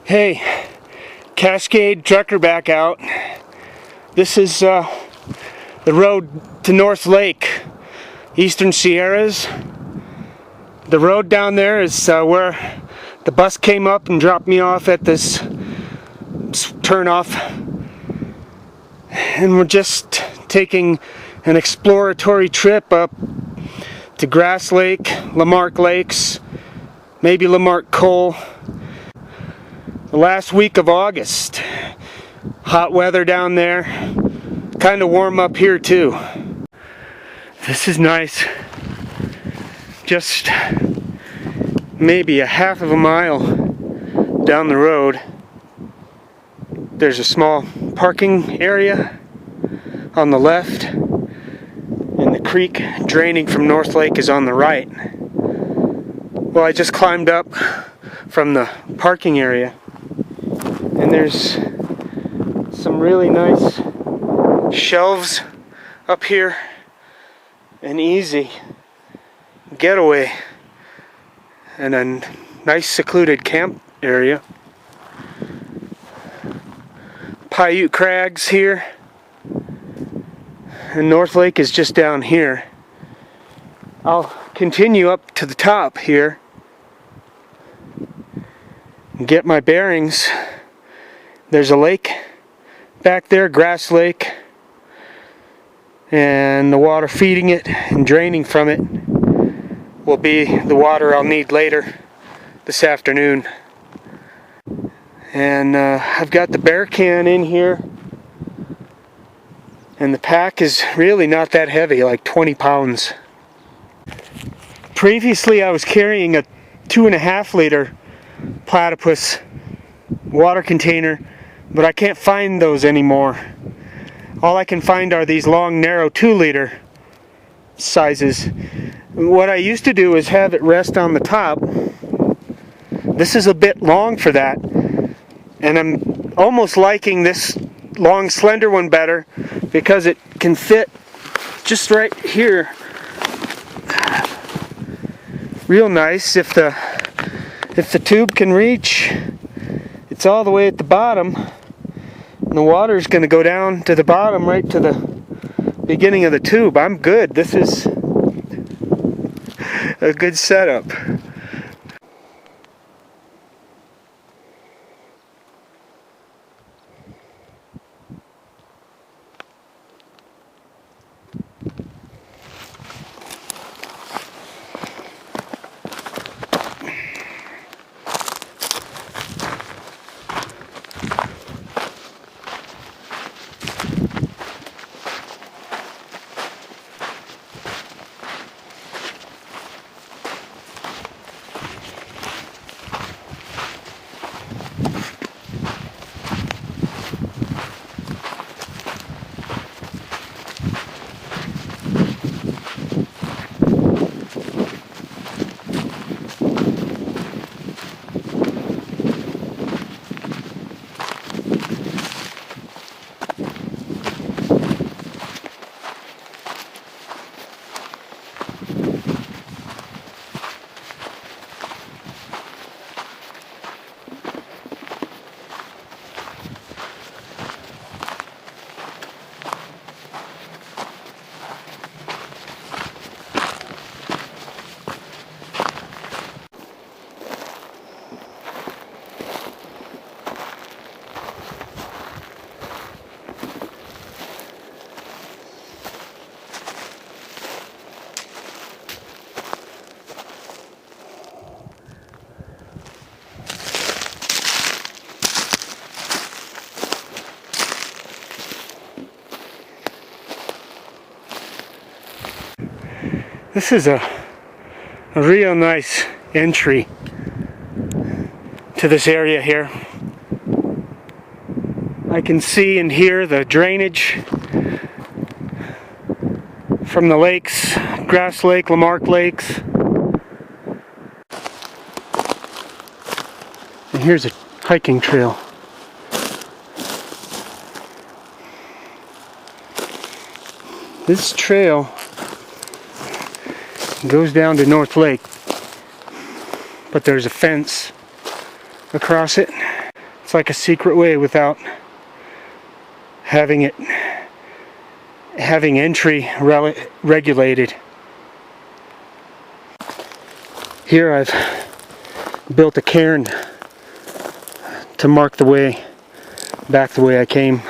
Hey, Cascade trucker back out. This is the road to North Lake, Eastern Sierras. The road down there is where the bus came up and dropped me off at this turnoff. And we're just taking an exploratory trip up to Grass Lake, Lamarck Lakes, maybe Lamarck Cole. The last week of August. Hot weather down there. Kind of warm up here too. This is nice. Just maybe a half of a mile down the road. There's a small parking area on the left, and the creek draining from North Lake is on the right. Well, I just climbed up from the parking area, and there's some really nice shelves up here, an easy getaway, and a nice secluded camp area. Paiute Crags here, and North Lake is just down here. I'll continue up to the top here and get my bearings. There's a lake back there, Grass Lake, and the water feeding it and draining from it will be the water I'll need later this afternoon. And I've got the bear can in here, and the pack is really not that heavy, like 20 pounds. Previously I was carrying a 2.5 liter platypus water container, but I can't find those anymore. All I can find are these long, narrow 2 liter sizes. What I used to do is have it rest on the top. This is a bit long for that, and I'm almost liking this long, slender one better because it can fit just right here. Real nice if the tube can reach. It's all the way at the bottom, and the water is going to go down to the bottom, right to the beginning of the tube. I'm good. This is a good setup. This is a real nice entry to this area here. I can see and hear the drainage from the lakes, Grass Lake, Lamarck Lakes. And here's a hiking trail. This trail goes down to North Lake, but there's a fence across it. It's like a secret way without having entry regulated. Here I've built a cairn to mark the way back the way I came.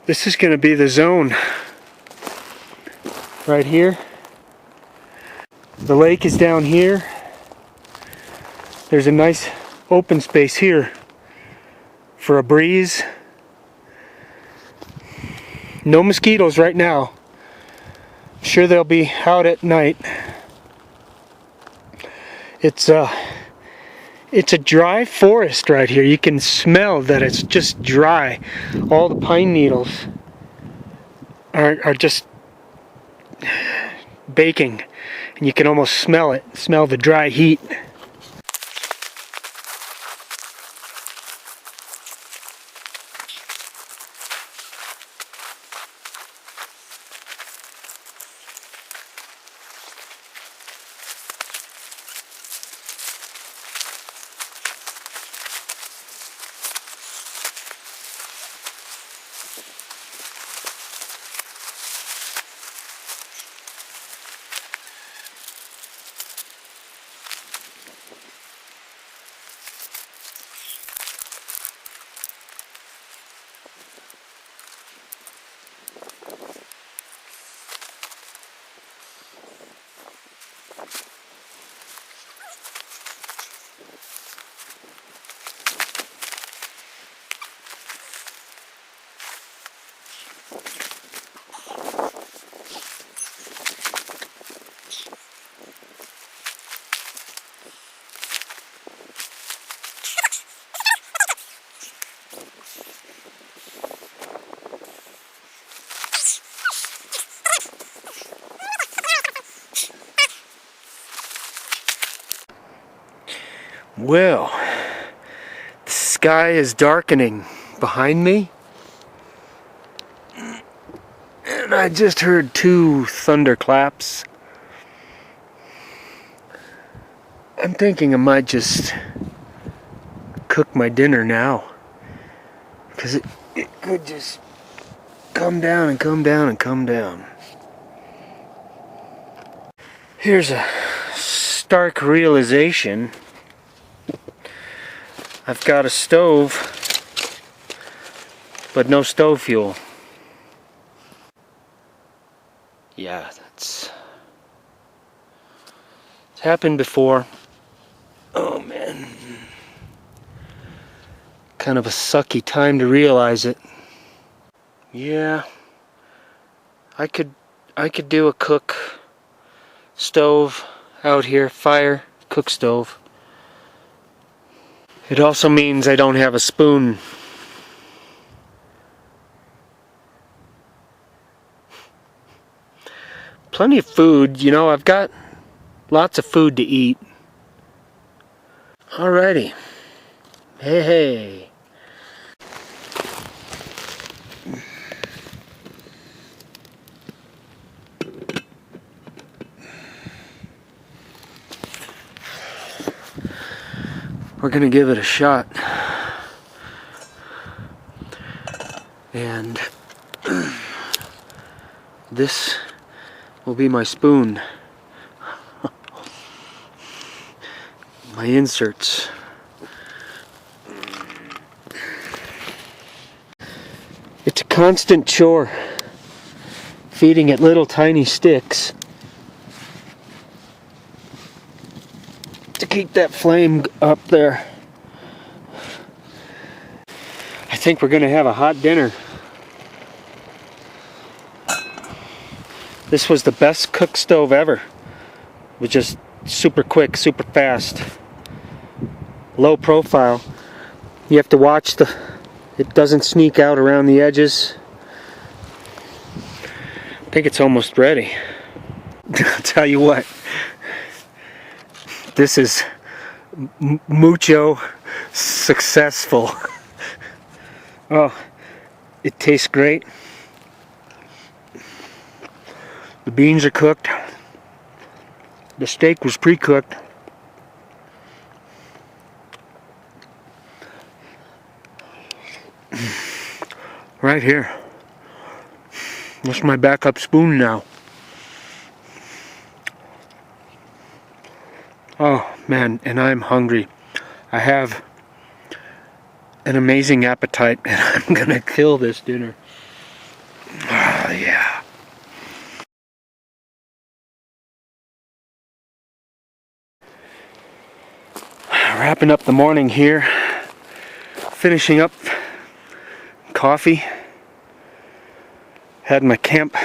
This is going to be the zone right here. The lake is down here. There's a nice open space here for a breeze. No mosquitoes right now. I'm sure they'll be out at night. It's a dry forest right here. You can smell that it's just dry. All the pine needles are just baking, and you can almost smell it. Smell the dry heat. Well, the sky is darkening behind me, and I just heard 2 thunderclaps. I'm thinking I might just cook my dinner now, because it could just come down and come down and come down. Here's a stark realization. I've got a stove, but no stove fuel. Yeah, it's happened before. Oh man. Kind of a sucky time to realize it. Yeah. I could do a cook stove out here, fire, cook stove. It also means I don't have a spoon. Plenty of food, you know, I've got lots of food to eat. Alrighty. Hey. We're gonna give it a shot. And this will be my spoon. My inserts. It's a constant chore feeding it little tiny sticks to keep that flame up there. I think we're gonna have a hot dinner. This was the best cook stove ever. It was just super quick, super fast, low profile. You have to watch it doesn't sneak out around the edges. I think it's almost ready. I'll tell you what, this is mucho successful. Oh, it tastes great. The beans are cooked. The steak was pre-cooked. Right here. That's my backup spoon now. Oh man, and I'm hungry. I have an amazing appetite, and I'm gonna kill this dinner. Oh yeah. Wrapping up the morning here. Finishing up coffee. Had my camp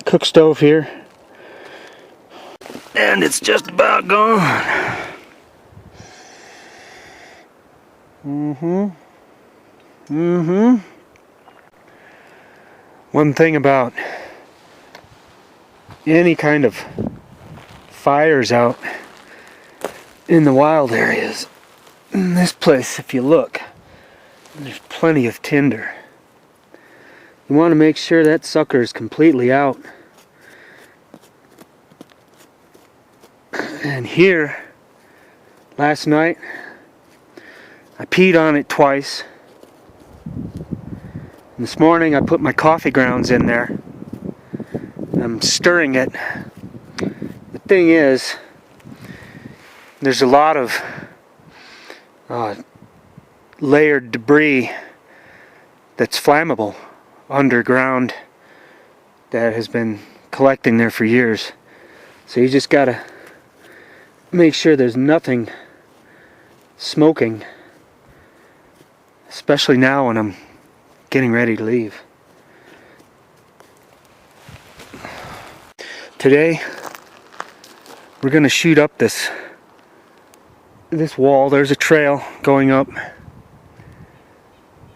cook stove here. And it's just about gone. One thing about any kind of fires out in the wild areas, in this place, if you look, there's plenty of tinder. You want to make sure that sucker is completely out. And here, last night, I peed on it twice. And this morning I put my coffee grounds in there. I'm stirring it. The thing is, there's a lot of layered debris that's flammable underground that has been collecting there for years. So you just gotta make sure there's nothing smoking, especially now when I'm getting ready to leave. Today we're gonna shoot up this wall. There's a trail going up,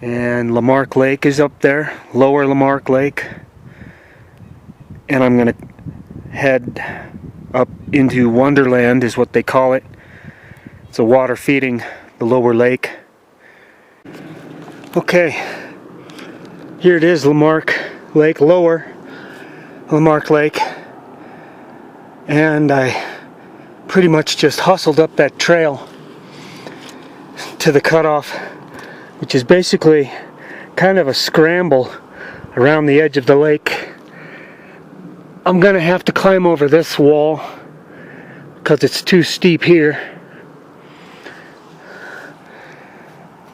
And Lamarck Lake is up there, Lower Lamarck Lake. And I'm going to head up into Wonderland is what they call it. It's a water feeding the lower lake. Okay, here it is, Lamarck Lake, Lower Lamarck Lake. And I pretty much just hustled up that trail to the cutoff, which is basically kind of a scramble around the edge of the lake. I'm gonna have to climb over this wall because it's too steep here,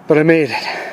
but I made it.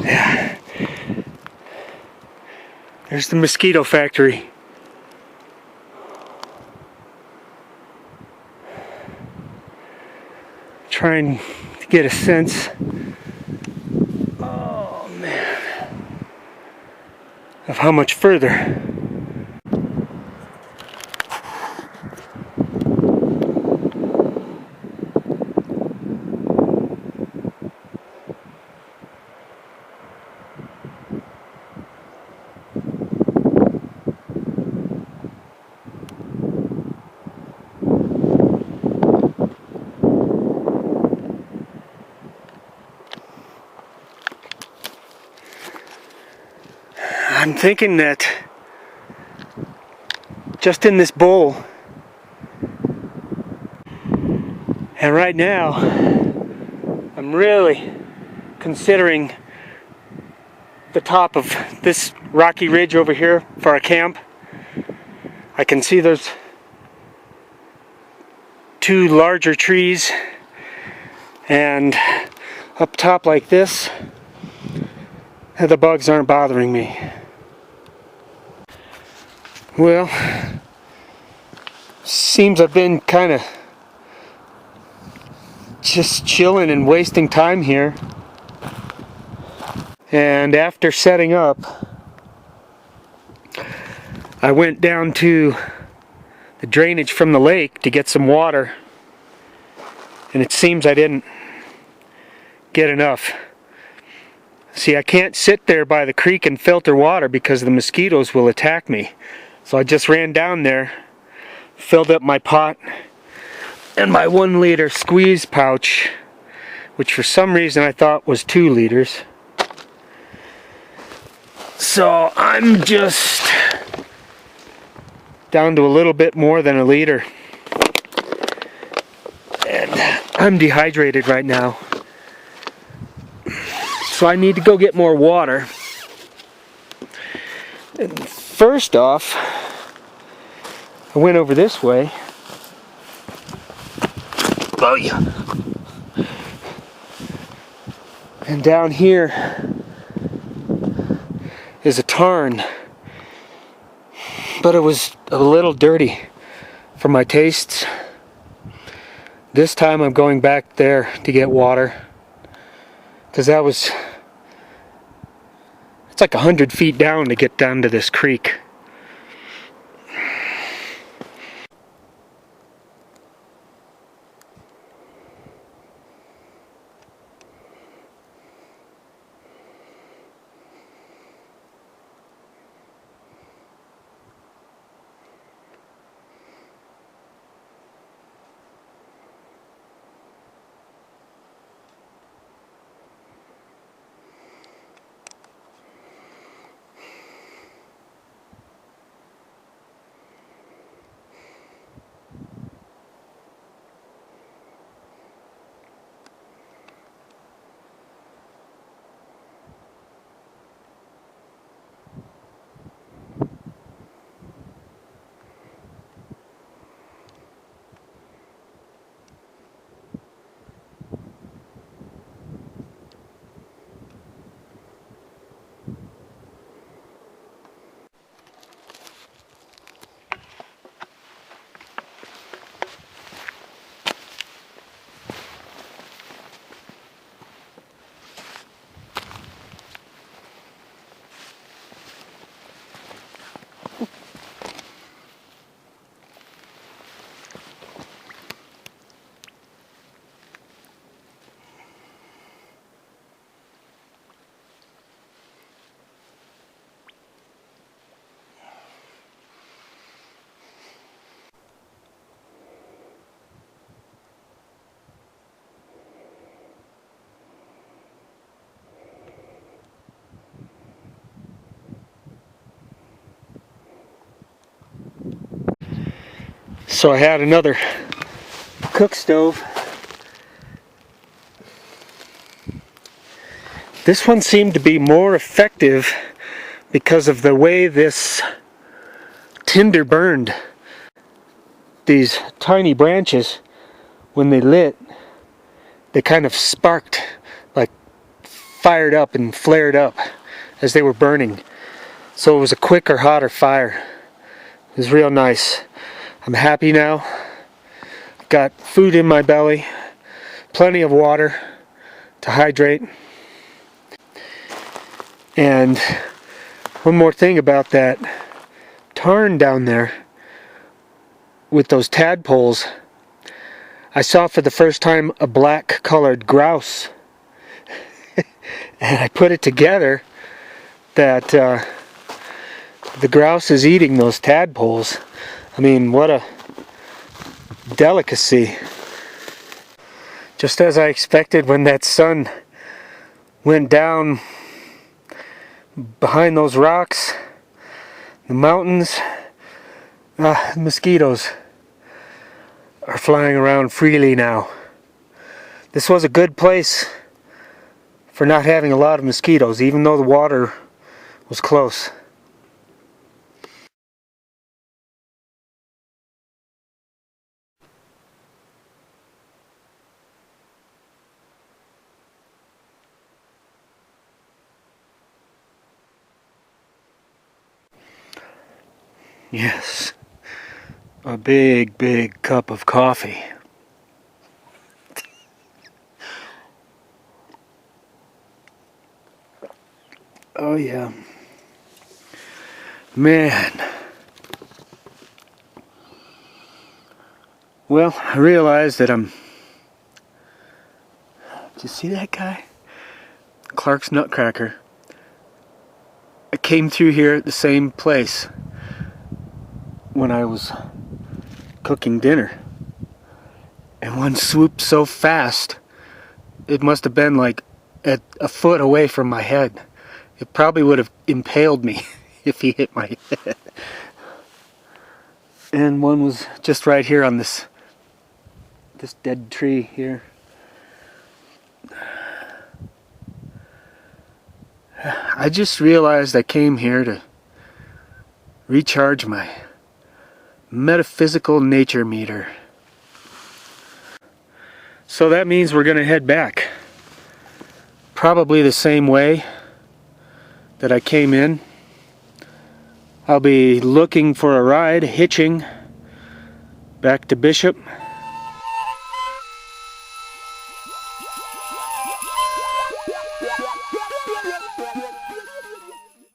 Yeah. There's the mosquito factory. Trying to get a sense, oh man, of how much further. I'm thinking that just in this bowl, and right now I'm really considering the top of this rocky ridge over here for a camp. I can see there's two larger trees, and up top like this, the bugs aren't bothering me. Well, seems I've been kind of just chilling and wasting time here. And after setting up, I went down to the drainage from the lake to get some water, and it seems I didn't get enough. See, I can't sit there by the creek and filter water because the mosquitoes will attack me. So I just ran down there, filled up my pot and my 1 liter squeeze pouch, which for some reason I thought was 2 liters. So I'm just down to a little bit more than 1 liter. And I'm dehydrated right now. So I need to go get more water. And first off, I went over this way. Oh yeah. And down here is a tarn. But it was a little dirty for my tastes. This time I'm going back there to get water, because it's like 100 feet down to get down to this creek. So I had another cook stove. This one seemed to be more effective because of the way this tinder burned. These tiny branches, when they lit, they kind of sparked, like fired up and flared up as they were burning. So it was a quicker, hotter fire. It was real nice. I'm happy now. I've got food in my belly, plenty of water to hydrate. And one more thing about that tarn down there with those tadpoles. I saw for the first time a black colored grouse. And I put it together that the grouse is eating those tadpoles. I mean, what a delicacy. Just as I expected when that sun went down behind those rocks, the mountains, mosquitoes are flying around freely now. This was a good place for not having a lot of mosquitoes, even though the water was close. Yes, a big, big cup of coffee. Oh yeah. Man. Well, I realized that did you see that guy? Clark's Nutcracker. I came through here at the same place when I was cooking dinner. And one swooped so fast, it must have been like at a foot away from my head. It probably would have impaled me if he hit my head. And one was just right here on this dead tree here. I just realized I came here to recharge my metaphysical nature meter. So that means we're going to head back. Probably the same way that I came in. I'll be looking for a ride, hitching back to Bishop.